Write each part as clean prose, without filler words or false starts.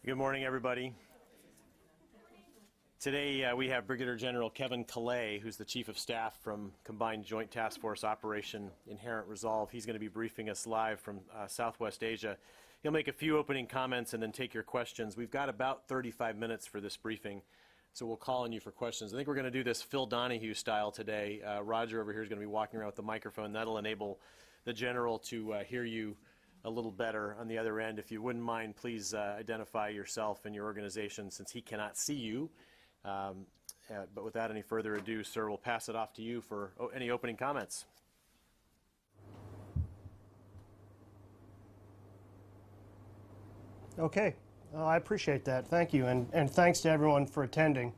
Good morning, everybody. Today we have Brigadier General Kevin Killea, who's the Chief of Staff from Combined Joint Task Force Operation Inherent Resolve. He's going to be briefing us live from Southwest Asia. He'll make a few opening comments and then take your questions. We've got about 35 minutes for this briefing, so we'll call on you for questions. I think we're going to do this Phil Donahue style today. Roger over here is going to be walking around with the microphone. That'll enable the General to hear you a little better on the other end. If you wouldn't mind, please identify yourself and your organization since he cannot see you. But without any further ado, sir, we'll pass it off to you for any opening comments. Okay. I appreciate that. Thank you. And thanks to everyone for attending.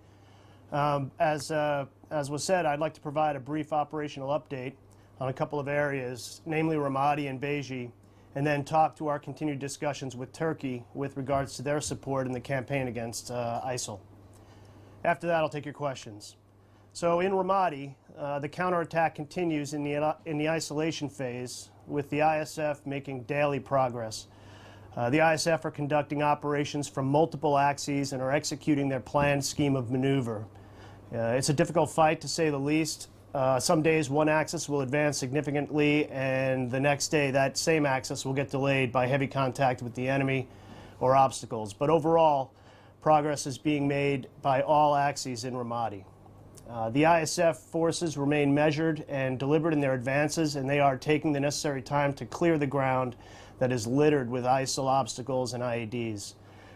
As was said, I'd like to provide a brief operational update on a couple of areas, namely Ramadi and Beji, and then talk to our continued discussions with Turkey with regards to their support in the campaign against ISIL. After that, I'll take your questions. So in Ramadi, the counterattack continues in the isolation phase, with the ISF making daily progress. The ISF are conducting operations from multiple axes and are executing their planned scheme of maneuver. It's a difficult fight, to say the least. Some days one axis will advance significantly, and the next day that same axis will get delayed by heavy contact with the enemy or obstacles. But overall, progress is being made by all axes in Ramadi. The ISF forces remain measured and deliberate in their advances, and they are taking the necessary time to clear the ground that is littered with ISIL obstacles and IEDs.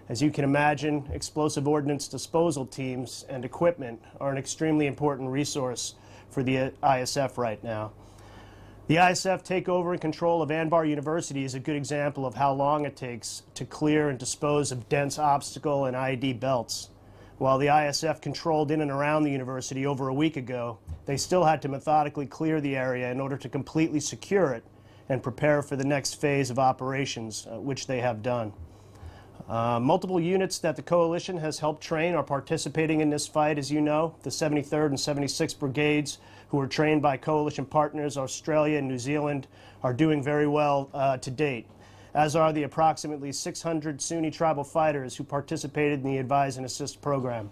As you can imagine, explosive ordnance disposal teams and equipment are an extremely important resource for the ISF right now. The ISF takeover and control of Anbar University is a good example of how long it takes to clear and dispose of dense obstacle and IED belts. While the ISF controlled in and around the university over a week ago, they still had to methodically clear the area in order to completely secure it and prepare for the next phase of operations, which they have done. Multiple units that the coalition has helped train are participating in this fight, as you know. The 73rd and 76th Brigades, who are trained by coalition partners Australia and New Zealand, are doing very well to date, as are the approximately 600 Sunni tribal fighters who participated in the Advise and Assist program.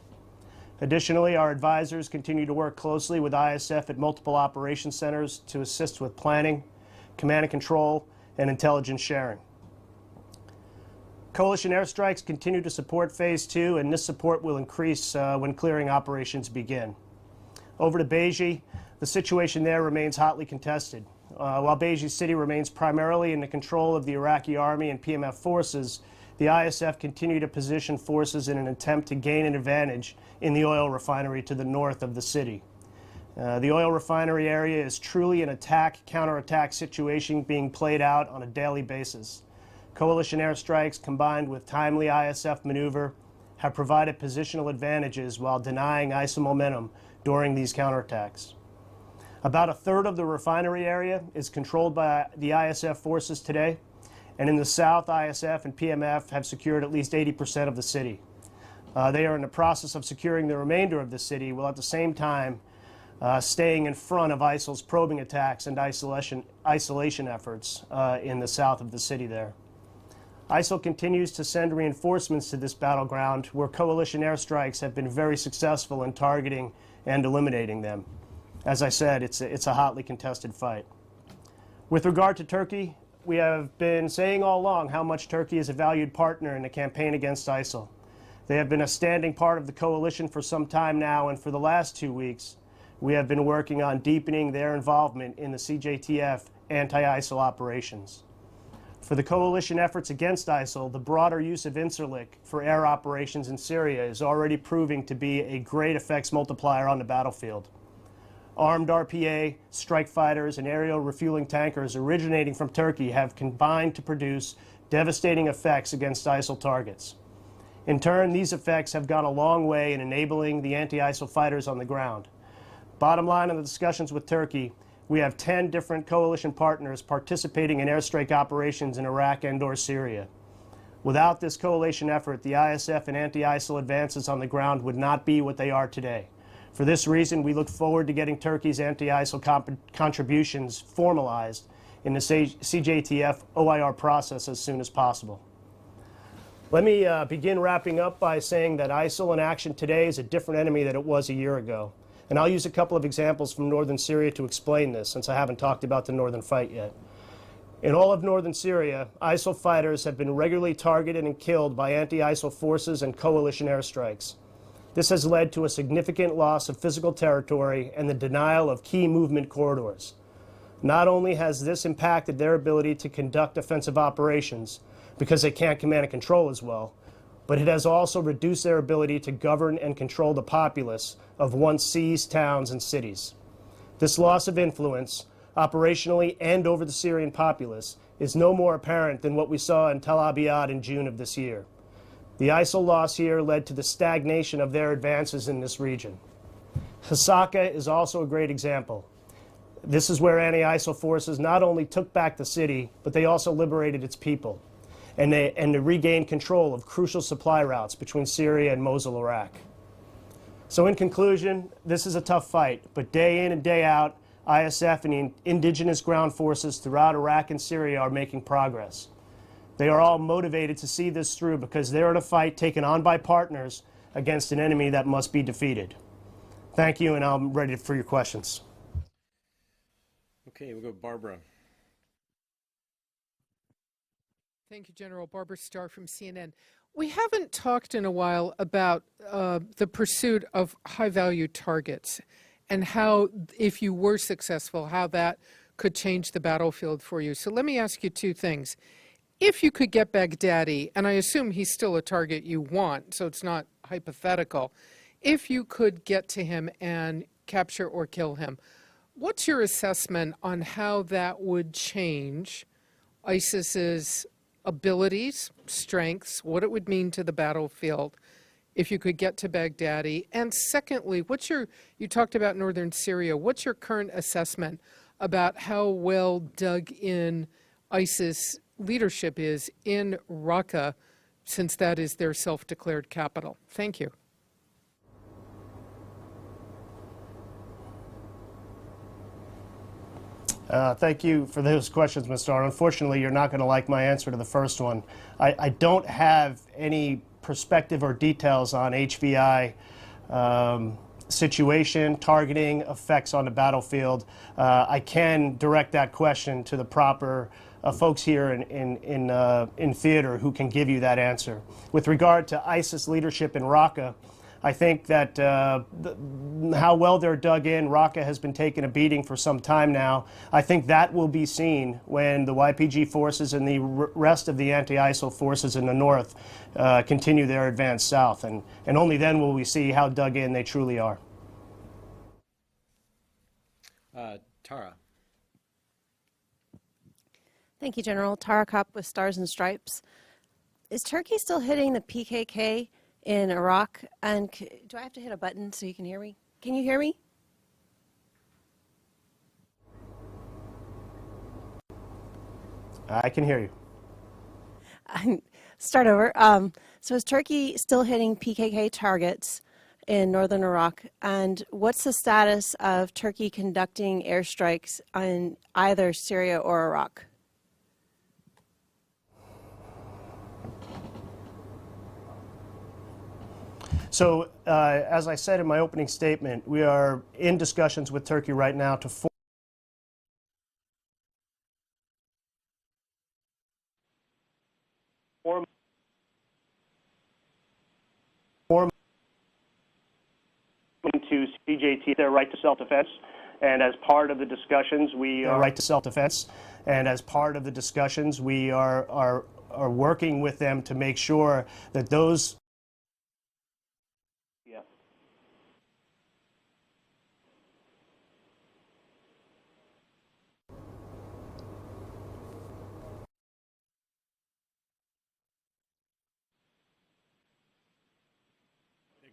Additionally, our advisors continue to work closely with ISF at multiple operation centers to assist with planning, command and control, and intelligence sharing. Coalition airstrikes continue to support Phase 2, and this support will increase when clearing operations begin. Over to Beji, the situation there remains hotly contested. While Beji City remains primarily in the control of the Iraqi Army and PMF forces, the ISF continue to position forces in an attempt to gain an advantage in the oil refinery to the north of the city. The oil refinery area is truly an attack-counterattack situation being played out on a daily basis. Coalition airstrikes combined with timely ISF maneuver have provided positional advantages while denying ISIL momentum during these counterattacks. About a third of the refinery area is controlled by the ISF forces today, and in the south, ISF and PMF have secured at least 80% of the city. They are in the process of securing the remainder of the city, while at the same time staying in front of ISIL's probing attacks and isolation efforts in the south of the city there. ISIL continues to send reinforcements to this battleground, where coalition airstrikes have been very successful in targeting and eliminating them. As I said, it's a hotly contested fight. With regard to Turkey, we have been saying all along how much Turkey is a valued partner in the campaign against ISIL. They have been a standing part of the coalition for some time now, and for the last 2 weeks, we have been working on deepening their involvement in the CJTF anti-ISIL operations. For the coalition efforts against ISIL, the broader use of Incirlik for air operations in Syria is already proving to be a great effects multiplier on the battlefield. Armed RPA, strike fighters, and aerial refueling tankers originating from Turkey have combined to produce devastating effects against ISIL targets. In turn, these effects have gone a long way in enabling the anti-ISIL fighters on the ground. Bottom line in the discussions with Turkey, we have 10 different coalition partners participating in airstrike operations in Iraq and/or Syria. Without this coalition effort, the ISF and anti-ISIL advances on the ground would not be what they are today. For this reason, we look forward to getting Turkey's anti-ISIL contributions formalized in the CJTF-OIR process as soon as possible. Let me begin wrapping up by saying that ISIL in action today is a different enemy than it was a year ago. And I'll use a couple of examples from northern Syria to explain this, since I haven't talked about the northern fight yet. In all of northern Syria, ISIL fighters have been regularly targeted and killed by anti-ISIL forces and coalition airstrikes. This has led to a significant loss of physical territory and the denial of key movement corridors. Not only has this impacted their ability to conduct offensive operations, because they can't command and control as well, but it has also reduced their ability to govern and control the populace of once seized towns and cities. This loss of influence, operationally and over the Syrian populace, is no more apparent than what we saw in Tel Abyad in June of this year. The ISIL loss here led to the stagnation of their advances in this region. Hasaka is also a great example. This is where anti-ISIL forces not only took back the city, but they also liberated its people, and they regained control of crucial supply routes between Syria and Mosul, Iraq. So in conclusion, this is a tough fight, but day in and day out, ISF and the indigenous ground forces throughout Iraq and Syria are making progress. They are all motivated to see this through because they're in a fight taken on by partners against an enemy that must be defeated. Thank you, and I'm ready for your questions. Okay, we'll go Barbara. Thank you, General. Barbara Starr from CNN. We haven't talked in a while about the pursuit of high-value targets and how, if you were successful, how that could change the battlefield for you. So let me ask you two things. If you could get Baghdadi, and I assume he's still a target you want, so it's not hypothetical, if you could get to him and capture or kill him, what's your assessment on how that would change ISIS's abilities, strengths, what it would mean to the battlefield if you could get to Baghdadi? And secondly, you talked about northern Syria, what's your current assessment about how well dug in ISIS leadership is in Raqqa, since that is their self-declared capital? Thank you. Thank you for those questions, Ms. Starr. Unfortunately, you're not going to like my answer to the first one. I don't have any perspective or details on HVI situation, targeting, effects on the battlefield. I can direct that question to the proper folks here in theater who can give you that answer. With regard to ISIS leadership in Raqqa, I think that how well they're dug in, Raqqa has been taking a beating for some time now. I think that will be seen when the YPG forces and the rest of the anti-ISIL forces in the north continue their advance south. And only then will we see how dug in they truly are. Tara. Thank you, General. Tara Kopp with Stars and Stripes. Is Turkey still hitting the PKK in Iraq? And do I have to hit a button so you can hear me? Can you hear me? I can hear you. Start over. So is Turkey still hitting PKK targets in northern Iraq? And what's the status of Turkey conducting airstrikes in either Syria or Iraq? So, as I said in my opening statement, we are in discussions with Turkey right now to form into CJTF their right to self-defense, and as part of the discussions, we are right to self-defense, and as part of the discussions, we are working with them to make sure that those.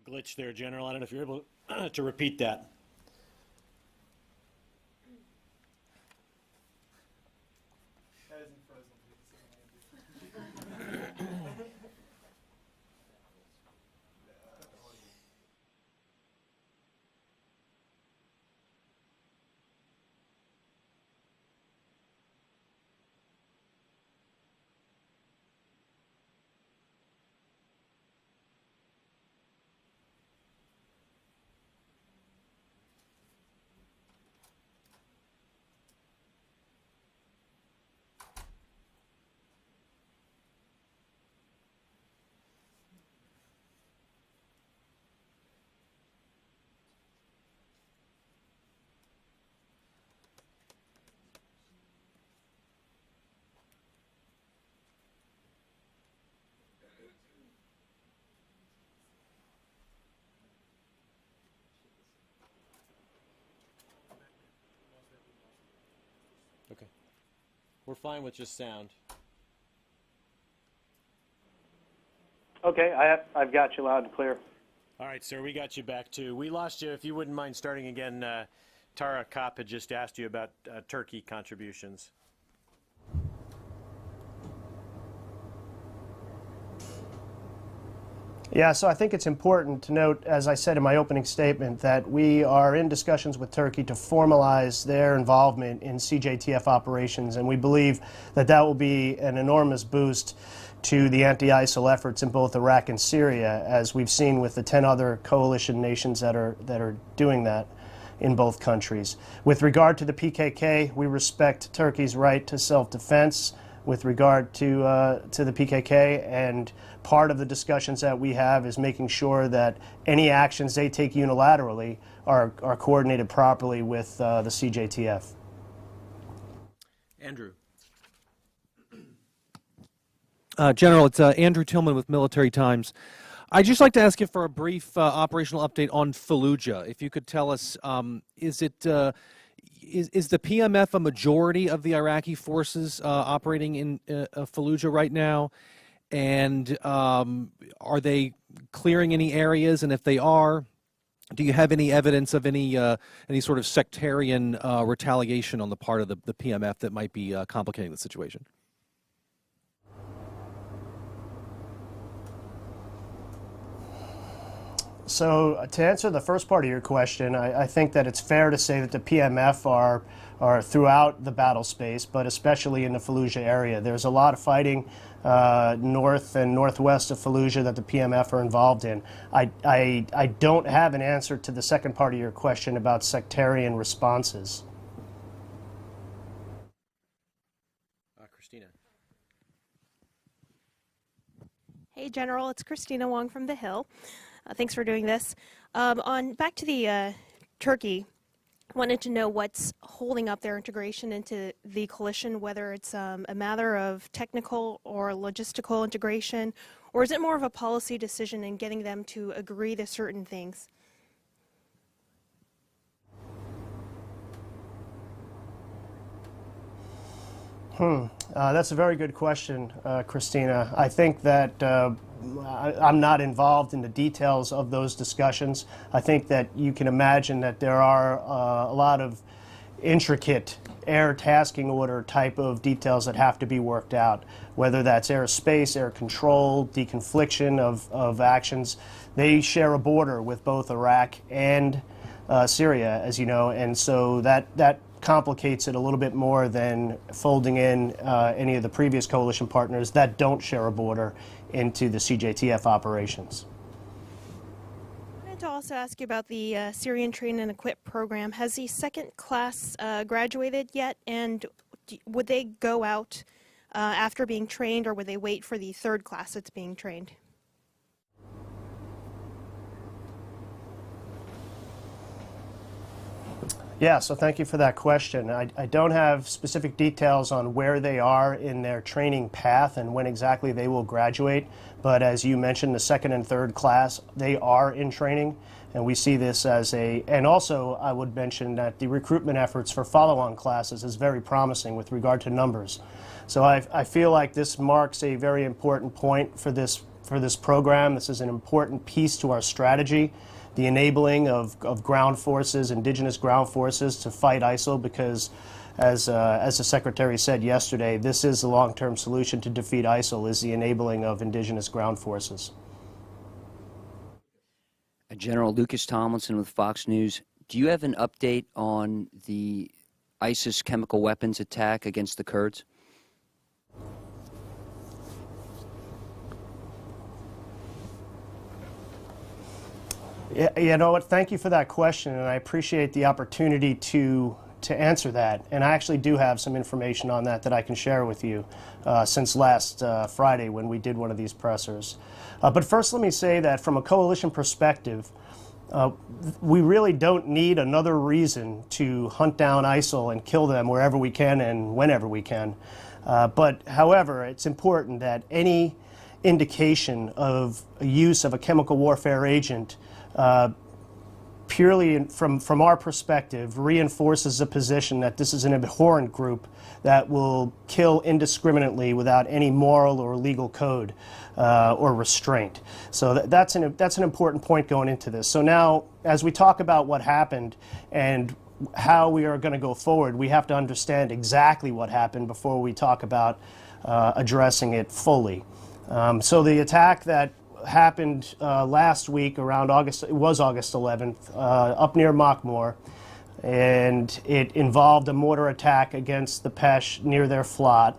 Glitch there, General. I don't know if you're able to repeat that. Okay. We're fine with just sound. Okay, I've got you loud and clear. All right, sir, we got you back too. We lost you. If you wouldn't mind starting again, Tara Kopp had just asked you about Turkey contributions. Yeah, so I think it's important to note, as I said in my opening statement, that we are in discussions with Turkey to formalize their involvement in CJTF operations, and we believe that that will be an enormous boost to the anti-ISIL efforts in both Iraq and Syria, as we've seen with the 10 other coalition nations that are doing that in both countries. With regard to the PKK, we respect Turkey's right to self-defense with regard to the PKK, and part of the discussions that we have is making sure that any actions they take unilaterally are coordinated properly with the CJTF. Andrew. General, it's Andrew Tillman with Military Times. I'd just like to ask you for a brief operational update on Fallujah. If you could tell us, is the PMF a majority of the Iraqi forces operating in Fallujah right now? And are they clearing any areas? And if they are, do you have any evidence of any sort of sectarian retaliation on the part of the PMF that might be complicating the situation? So to answer the first part of your question, I think that it's fair to say that the PMF are throughout the battle space, but especially in the Fallujah area. There's a lot of fighting north and northwest of Fallujah that the PMF are involved in. I don't have an answer to the second part of your question about sectarian responses. Christina. Hey, General, it's Christina Wong from The Hill. Thanks for doing this. Back to the Turkey, wanted to know what's holding up their integration into the coalition, whether it's a matter of technical or logistical integration, or is it more of a policy decision in getting them to agree to certain things? That's a very good question, Christina. I think that I'm not involved in the details of those discussions. I think that you can imagine that there are a lot of intricate air tasking order type of details that have to be worked out, whether that's airspace, air control, deconfliction of actions. They share a border with both Iraq and Syria, as you know, and so that complicates it a little bit more than folding in any of the previous coalition partners that don't share a border into the CJTF operations. I wanted to also ask you about the Syrian Train and Equip program. Has the second class graduated yet, and would they go out after being trained, or would they wait for the third class that's being trained? Yeah, so thank you for that question. I don't have specific details on where they are in their training path and when exactly they will graduate, but as you mentioned, the second and third class, they are in training, and we see this as and also I would mention that the recruitment efforts for follow-on classes is very promising with regard to numbers. So I feel like this marks a very important point for this program. This is an important piece to our strategy. The enabling of ground forces, indigenous ground forces, to fight ISIL, because as the Secretary said yesterday, this is the long-term solution to defeat ISIL, is the enabling of indigenous ground forces. General Lucas Tomlinson with Fox News. Do you have an update on the ISIS chemical weapons attack against the Kurds? Yeah, you know what, thank you for that question, and I appreciate the opportunity to answer that. And I actually do have some information on that I can share with you since last Friday when we did one of these pressers. But first let me say that from a coalition perspective, we really don't need another reason to hunt down ISIL and kill them wherever we can and whenever we can. But however, it's important that any indication of use of a chemical warfare agent purely from our perspective, reinforces the position that this is an abhorrent group that will kill indiscriminately without any moral or legal code or restraint. So that's an important point going into this. So now, as we talk about what happened and how we are going to go forward, we have to understand exactly what happened before we talk about addressing it fully. So the attack that happened last week around August 11th, up near Mockmore, and it involved a mortar attack against the Pesh near their flot.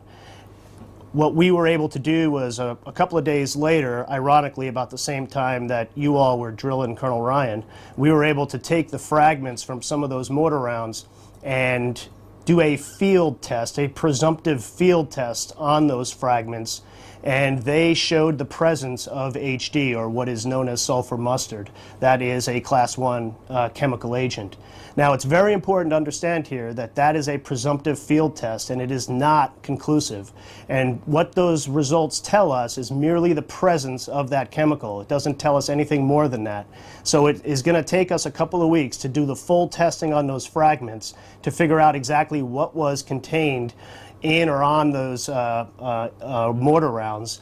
What we were able to do was a couple of days later, ironically about the same time that you all were drilling Colonel Ryan, we were able to take the fragments from some of those mortar rounds and do a field test, a presumptive field test on those fragments, and they showed the presence of HD, or what is known as sulfur mustard. That is a Class 1 chemical agent. Now, it's very important to understand here that that is a presumptive field test, and it is not conclusive. And what those results tell us is merely the presence of that chemical. It doesn't tell us anything more than that. So it is going to take us a couple of weeks to do the full testing on those fragments to figure out exactly what was contained in or on those mortar rounds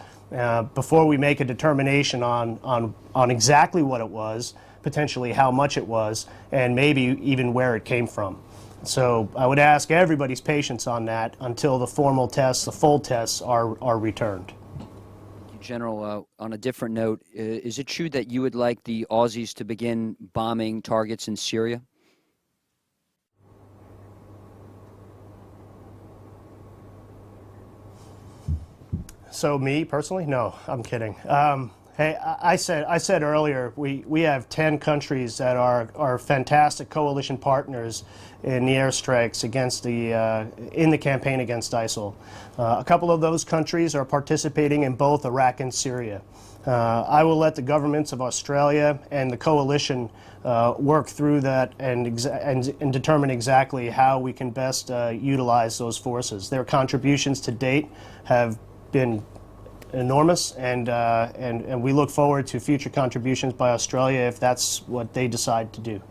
before we make a determination on exactly what it was, potentially how much it was, and maybe even where it came from. So I would ask everybody's patience on that until the formal tests, the full tests, are returned. General, on a different note, is it true that you would like the Aussies to begin bombing targets in Syria? So me personally, no, I'm kidding. Hey, I said earlier we have 10 countries that are fantastic coalition partners in the airstrikes against in the campaign against ISIL. A couple of those countries are participating in both Iraq and Syria. I will let the governments of Australia and the coalition work through that and determine exactly how we can best utilize those forces. Their contributions to date have been enormous, and we look forward to future contributions by Australia if that's what they decide to do.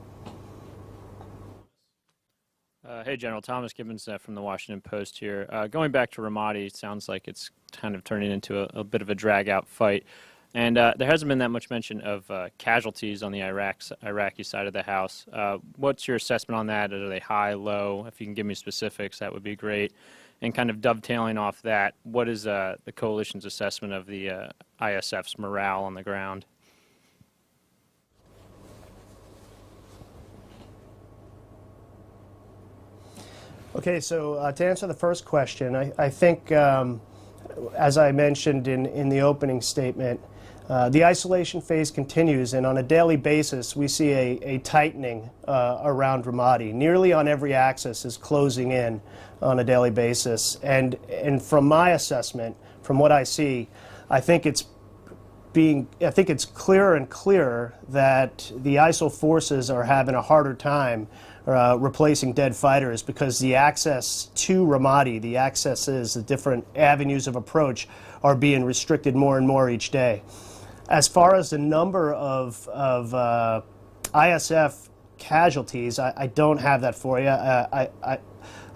Hey, General, Thomas Gibbons from the Washington Post here. Going back to Ramadi, it sounds like it's kind of turning into a bit of a drag-out fight. And there hasn't been that much mention of casualties on the Iraqi side of the house. What's your assessment on that? Are they high, low? If you can give me specifics, that would be great. And kind of dovetailing off that, what is the coalition's assessment of the ISF's morale on the ground? Okay, so to answer the first question, I think, as I mentioned in the opening statement, the isolation phase continues, and on a daily basis we see a tightening around Ramadi. Nearly on every axis is closing in on a daily basis, and from my assessment, from what I see, I think it's clearer and clearer that the ISIL forces are having a harder time replacing dead fighters because the access to Ramadi, the accesses, the different avenues of approach are being restricted more and more each day. As far as the number of ISF casualties, I don't have that for you.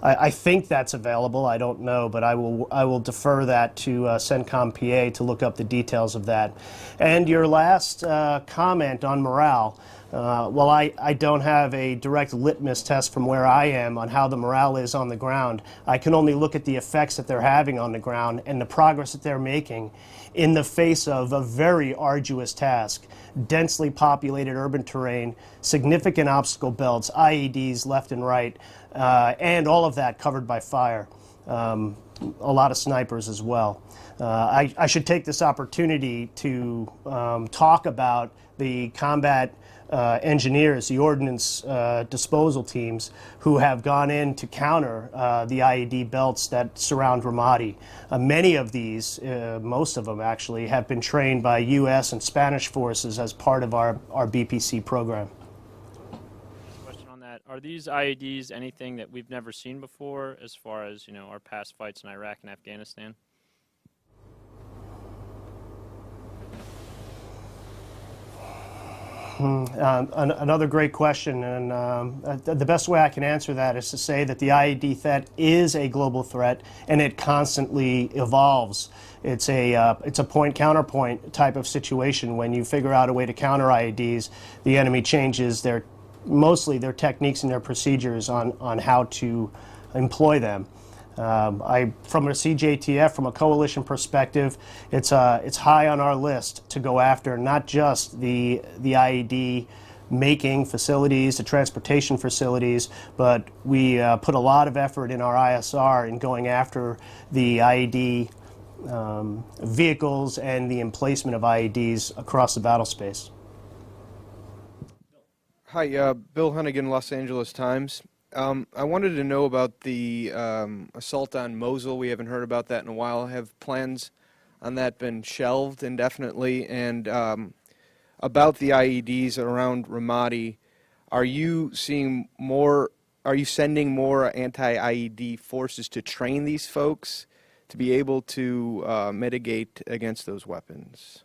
I think that's available. I don't know, but I will defer that to CENTCOM PA to look up the details of that. And your last comment on morale. Well, I don't have a direct litmus test from where I am on how the morale is on the ground. I can only look at the effects that they're having on the ground and the progress that they're making in the face of a very arduous task. Densely populated urban terrain, significant obstacle belts, IEDs left and right, and all of that covered by fire. A lot of snipers as well. I should take this opportunity to talk about the combat engineers, the ordnance disposal teams who have gone in to counter the IED belts that surround Ramadi. Many of these, most of them actually, have been trained by U.S. and Spanish forces as part of our BPC program. Question on that. Are these IEDs anything that we've never seen before as far as, you know, our past fights in Iraq and Afghanistan? Another great question, and the best way I can answer that is to say that the IED threat is a global threat, and it constantly evolves. It's a point-counterpoint type of situation. When you figure out a way to counter IEDs, the enemy changes mostly their techniques and their procedures on how to employ them. From a CJTF, from a coalition perspective, it's high on our list to go after not just the IED making facilities, the transportation facilities, but we put a lot of effort in our ISR in going after the IED vehicles and the emplacement of IEDs across the battle space. Hi, Bill Hunnigan, Los Angeles Times. I wanted to know about the assault on Mosul. We haven't heard about that in a while. Have plans on that been shelved indefinitely? And about the IEDs around Ramadi, are you seeing more? Are you sending more anti-IED forces to train these folks to be able to mitigate against those weapons?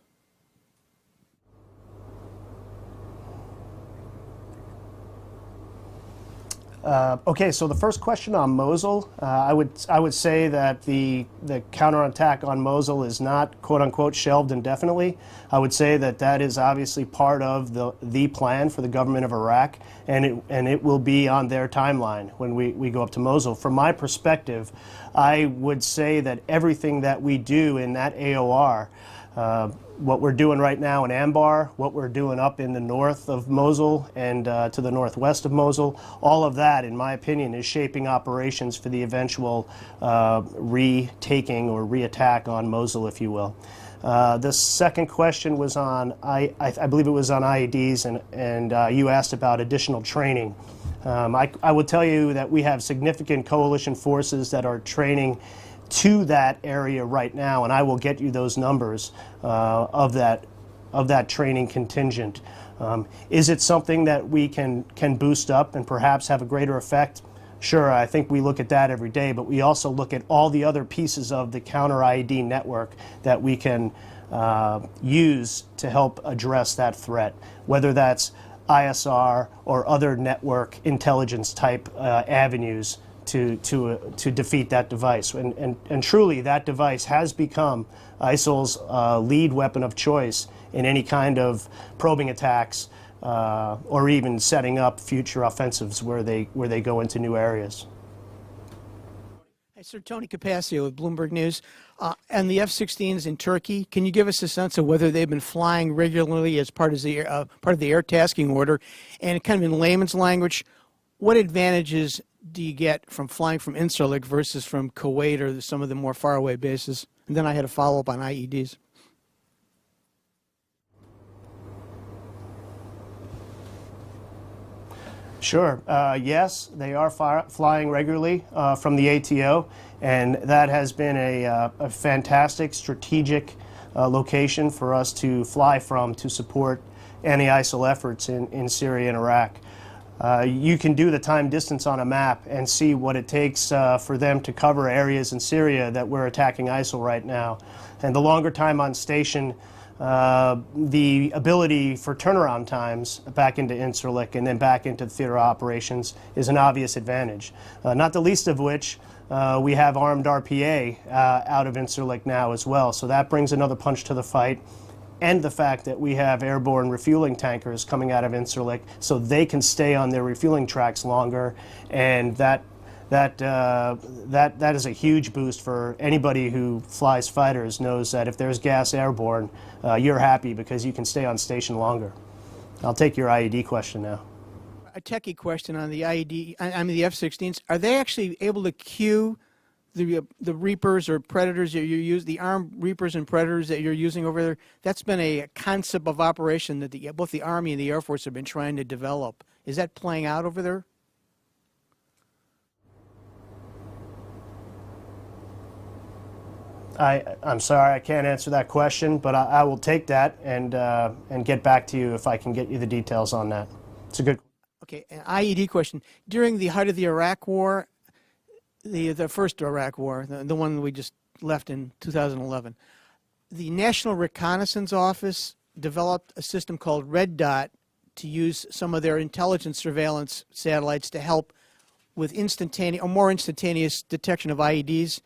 Okay, so the first question on Mosul, I would say that the counterattack on Mosul is not quote unquote shelved indefinitely. I would say that that is obviously part of the plan for the government of Iraq, and it will be on their timeline when we go up to Mosul. From my perspective, I would say that everything that we do in that AOR, what we're doing right now in Anbar, what we're doing up in the north of Mosul and to the northwest of Mosul, all of that, in my opinion, is shaping operations for the eventual retaking or reattack on Mosul, if you will. The second question was on, I believe it was on IEDs, and you asked about additional training. I would tell you that we have significant coalition forces that are training to that area right now, and I will get you those numbers of that training contingent. Is it something that we can boost up and perhaps have a greater effect? Sure, I think we look at that every day, but we also look at all the other pieces of the counter IED network that we can use to help address that threat, whether that's ISR or other network intelligence type avenues to defeat that device. And truly, that device has become ISIL's lead weapon of choice in any kind of probing attacks or even setting up future offensives where they go into new areas. Hi, Sir. Tony Capaccio with Bloomberg News. And the F-16s in Turkey, can you give us a sense of whether they've been flying regularly as part of the air tasking order? And kind of in layman's language, what advantages do you get from flying from Incirlik versus from Kuwait or some of the more faraway bases? And then I had a follow-up on IEDs. Sure. Yes, they are flying regularly from the ATO, and that has been a fantastic strategic location for us to fly from to support anti-ISIL efforts in Syria and Iraq. You can do the time distance on a map and see what it takes for them to cover areas in Syria that we're attacking ISIL right now. And the longer time on station, the ability for turnaround times back into Incirlik and then back into theater operations is an obvious advantage. Not the least of which, we have armed RPA out of Incirlik now as well. So that brings another punch to the fight. And the fact that we have airborne refueling tankers coming out of Incirlik so they can stay on their refueling tracks longer, and that is a huge boost for anybody who flies fighters. Knows that if there's gas airborne, you're happy because you can stay on station longer. I'll take your IED question now. A techie question on the IED, I mean the F-16s. Are they actually able to cue the Reapers or Predators that you use, the armed Reapers and Predators that you're using over there? That's been a concept of operation that both the Army and the Air Force have been trying to develop. Is that playing out over there? I'm sorry, I can't answer that question, but I will take that and get back to you if I can get you the details on that. It's a good. Okay, an IED question. During the height of the Iraq War, the first Iraq War, the one we just left in 2011, the National Reconnaissance Office developed a system called Red Dot to use some of their intelligence surveillance satellites to help with instantaneous or more instantaneous detection of IEDs.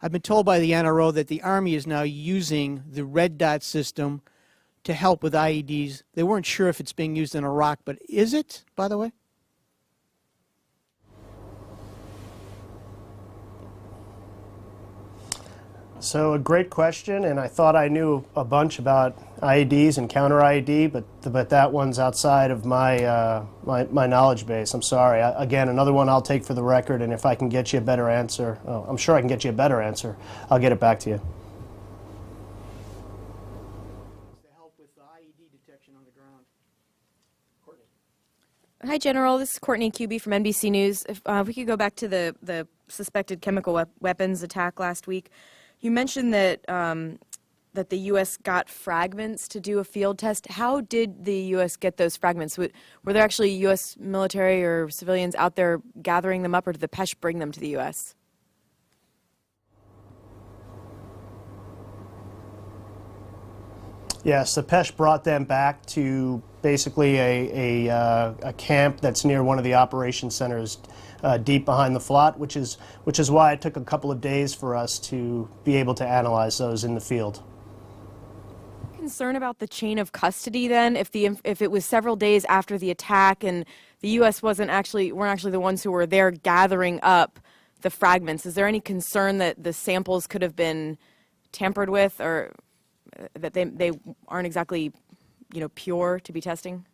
I've been told by the NRO that the Army is now using the red dot system to help with IEDs. They weren't sure if it's being used in Iraq, but is it, by the way? So a great question, and I thought I knew a bunch about IEDs and counter IED, but that one's outside of my my knowledge base. I'm sorry. Again, another one I'll take for the record, and if I can get you a better answer, I'm sure I can get you a better answer. I'll get it back to you. To help with the IED detection on the ground. Courtney. Hi, General. This is Courtney Cuby from NBC News. If we could go back to the suspected chemical weapons attack last week. You mentioned that that the U.S. got fragments to do a field test. How did the U.S. get those fragments? Were there actually U.S. military or civilians out there gathering them up, or did the PESH bring them to the U.S.? Yes, the PESH brought them back to basically a camp that's near one of the operations centers deep behind the FLOT, which is why it took a couple of days for us to be able to analyze those in the field. Concern about the chain of custody then, if it was several days after the attack and the U.S. weren't actually the ones who were there gathering up the fragments, is there any concern that the samples could have been tampered with, or that they aren't exactly, pure to be testing?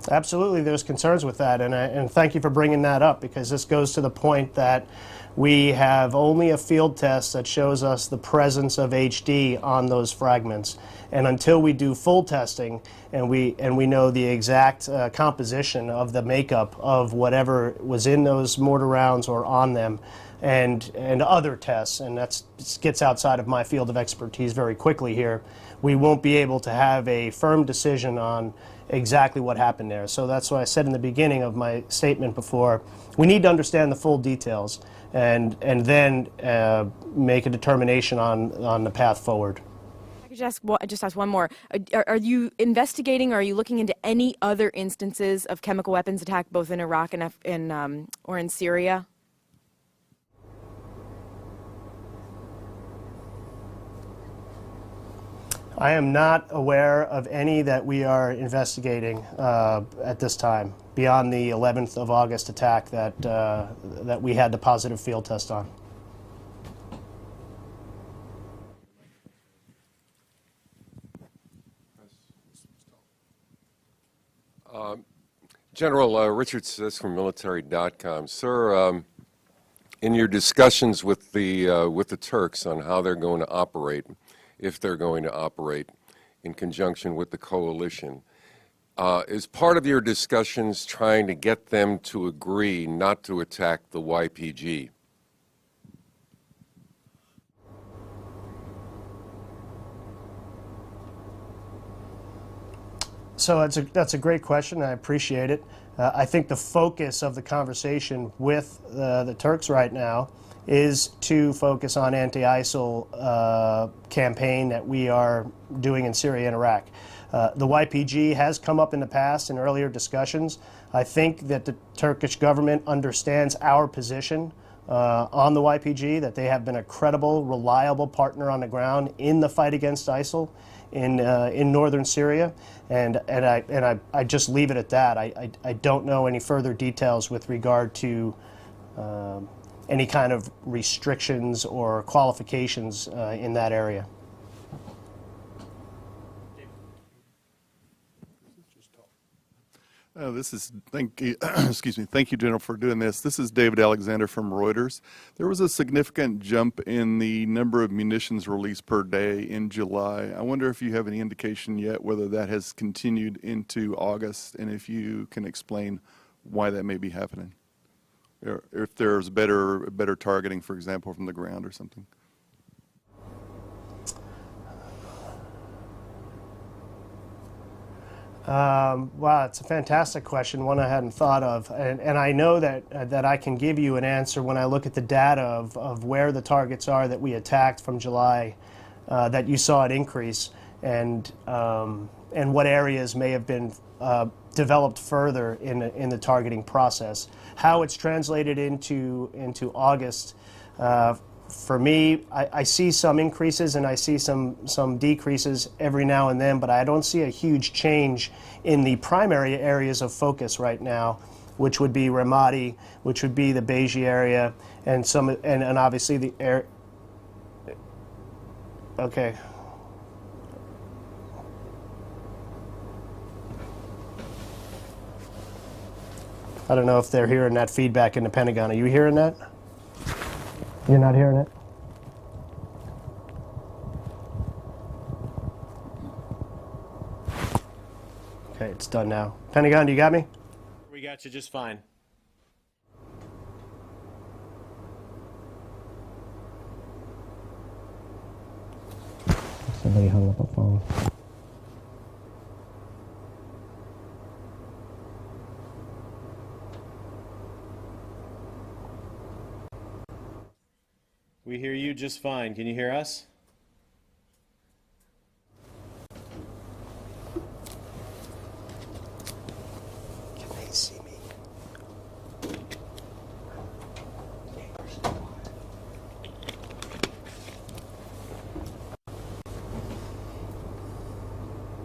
Absolutely, there's concerns with that, and thank you for bringing that up, because this goes to the point that we have only a field test that shows us the presence of HD on those fragments, and until we do full testing and we know the exact composition of the makeup of whatever was in those mortar rounds or on them, and other tests, and that gets outside of my field of expertise very quickly here, we won't be able to have a firm decision on exactly what happened there. So that's why I said in the beginning of my statement before, we need to understand the full details and then make a determination on the path forward. I could just ask one more. Are you investigating, or are you looking into any other instances of chemical weapons attack both in Iraq and or in Syria? I am not aware of any that we are investigating at this time, beyond the 11th of August attack that we had the positive field test on. General Richard Sisk from military.com. Sir, in your discussions with the Turks on how they're going to operate, if they're going to operate in conjunction with the coalition, is part of your discussions trying to get them to agree not to attack the YPG? So that's a great question. I appreciate it. I think the focus of the conversation with the Turks right now is to focus on anti-ISIL campaign that we are doing in Syria and Iraq. The YPG has come up in the past in earlier discussions. I think that the Turkish government understands our position on the YPG, that they have been a credible, reliable partner on the ground in the fight against ISIL in northern Syria, and I just leave it at that. I don't know any further details with regard to any kind of restrictions or qualifications in that area. Thank you, General, for doing this. This is David Alexander from Reuters. There was a significant jump in the number of munitions released per day in July. I wonder if you have any indication yet whether that has continued into August, and if you can explain why that may be happening, or if there's better targeting, for example, from the ground or something. Wow, it's a fantastic question, one I hadn't thought of, and I know that I can give you an answer when I look at the data of where the targets are that we attacked from July that you saw it increase, and what areas may have been developed further in the targeting process. How it's translated into August, for me, I see some increases and I see some decreases every now and then, but I don't see a huge change in the primary areas of focus right now, which would be Ramadi, which would be the Beji area, and obviously the air. Okay. I don't know if they're hearing that feedback in the Pentagon. Are you hearing that? You're not hearing it? Okay, it's done now. Pentagon, do you got me? We got you just fine. Somebody hung up a phone. We hear you just fine. Can you hear us? Can they see me?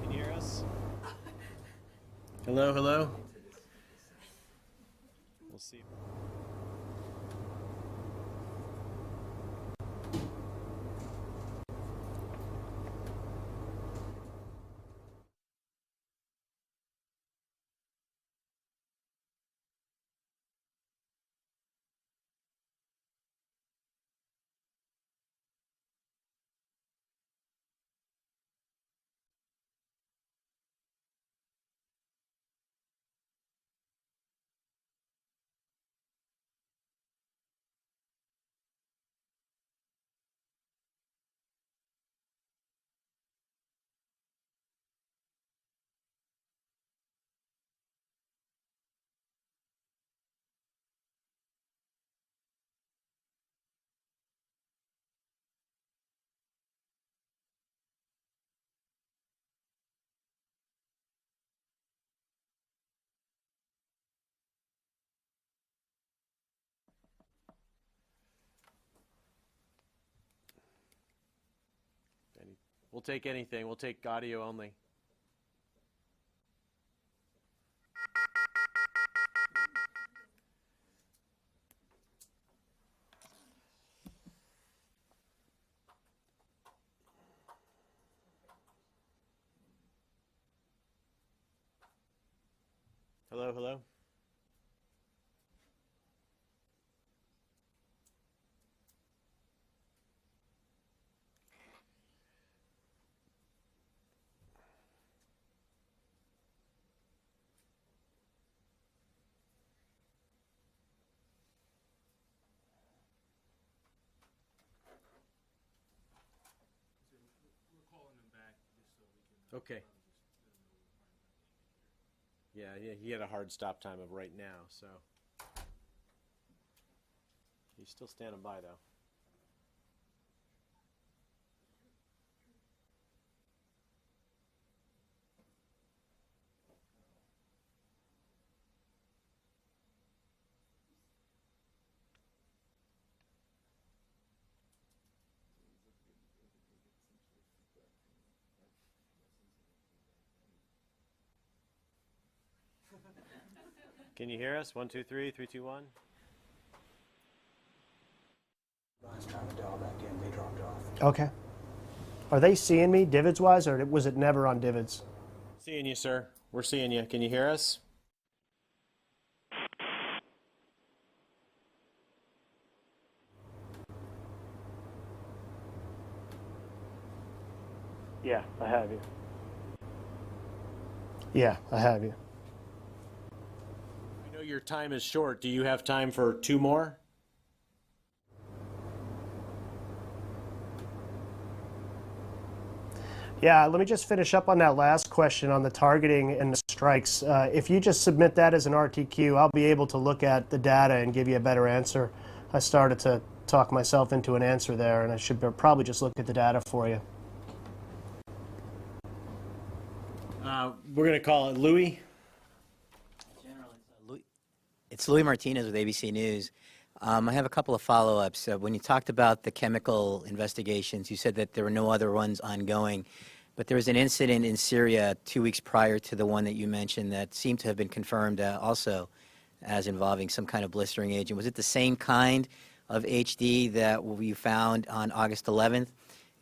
Can you hear us? Hello, hello? We'll see. We'll take anything. We'll take audio only. Hello, hello? Okay. Yeah, he had a hard stop time of right now, so. He's still standing by, though. Can you hear us? 1, 2, 3, 3, 2, 1. I was trying to dial back in. They dropped off. Okay. Are they seeing me divots-wise, or was it never on divots? Seeing you, sir. We're seeing you. Can you hear us? Yeah, I have you. Yeah, I have you. I know your time is short. Do you have time for 2 more? Yeah, let me just finish up on that last question on the targeting and the strikes. If you just submit that as an RTQ, I'll be able to look at the data and give you a better answer. I started to talk myself into an answer there, and I should probably just look at the data for you. We're going to call it Louis. It's Louis Martinez with ABC News. I have a couple of follow-ups. When you talked about the chemical investigations, you said that there were no other ones ongoing, but there was an incident in Syria 2 weeks prior to the one that you mentioned that seemed to have been confirmed also as involving some kind of blistering agent. Was it the same kind of HD that we found on August 11th?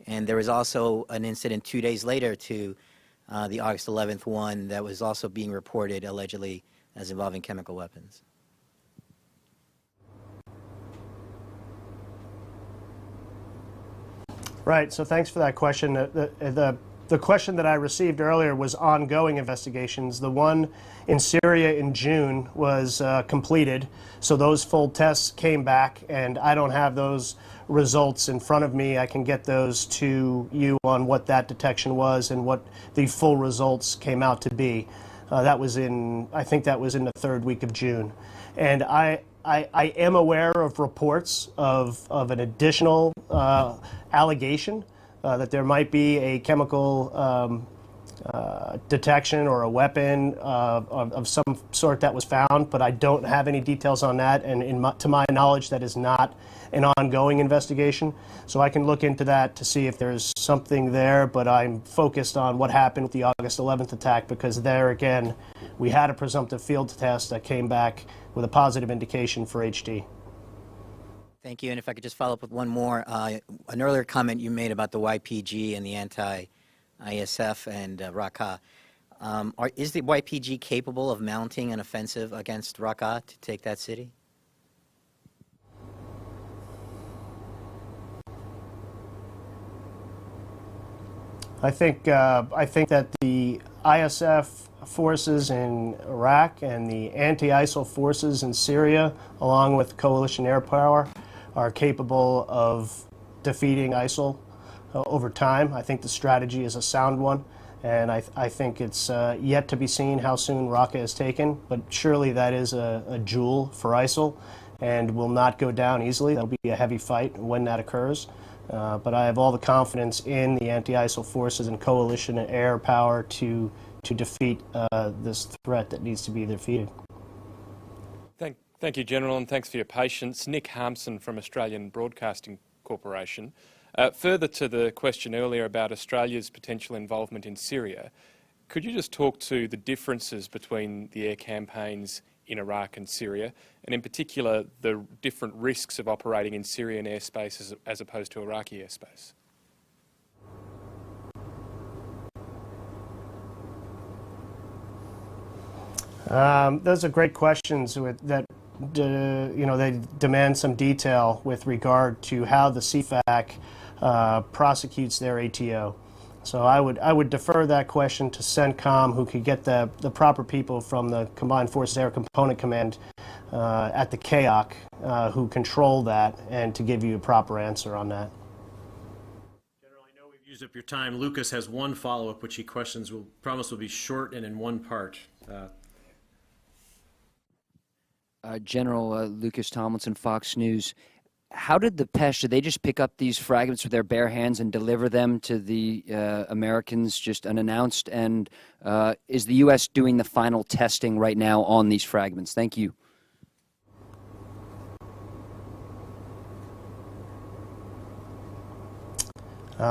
And there was also an incident 2 days later to the August 11th one that was also being reported allegedly as involving chemical weapons. Right, so thanks for that question. The question that I received earlier was ongoing investigations. The one in Syria in June was completed, so those full tests came back, and I don't have those results in front of me. I can get those to you on what that detection was and what the full results came out to be. That was I think that was in the third week of June. And I am aware of reports of an additional allegation that there might be a chemical detection or a weapon of some sort that was found, but I don't have any details on that, and to my knowledge, that is not an ongoing investigation. So I can look into that to see if there's something there, but I'm focused on what happened with the August 11th attack, because there again, we had a presumptive field test that came back with a positive indication for HD. Thank you. And if I could just follow up with one more. An earlier comment you made about the YPG and the anti-ISF and Raqqa. Is the YPG capable of mounting an offensive against Raqqa to take that city? I think that the ISF forces in Iraq and the anti-ISIL forces in Syria, along with coalition air power, are capable of defeating ISIL over time. I think the strategy is a sound one, and I think it's yet to be seen how soon Raqqa is taken, but surely that is a jewel for ISIL and will not go down easily. That'll be a heavy fight when that occurs. But I have all the confidence in the anti-ISIL forces and coalition and air power to defeat this threat that needs to be defeated. Thank you, General, and thanks for your patience. Nick Harmson from Australian Broadcasting Corporation. Further to the question earlier about Australia's potential involvement in Syria, could you just talk to the differences between the air campaigns in Iraq and Syria, and in particular the different risks of operating in Syrian airspace as opposed to Iraqi airspace? Those are great questions that they demand some detail with regard to how the CFAC prosecutes their ATO. So I would defer that question to CENTCOM, who could get the proper people from the Combined Forces Air Component Command at the CAOC who control that, and to give you a proper answer on that. General, I know we've used up your time. Lucas has one follow-up, which he questions will be short and in one part. General Lucas Tomlinson, Fox News. How did they just pick up these fragments with their bare hands and deliver them to the Americans just unannounced? And is the U.S. doing the final testing right now on these fragments? Thank you.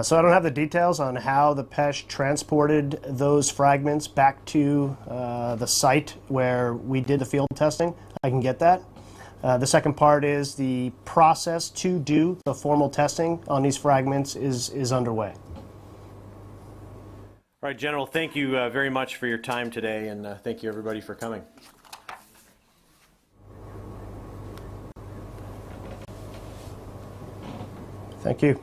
So I don't have the details on how the PESH transported those fragments back to the site where we did the field testing. I can get that. The second part is the process to do the formal testing on these fragments is underway. All right, General, thank you very much for your time today, and thank you everybody for coming. Thank you.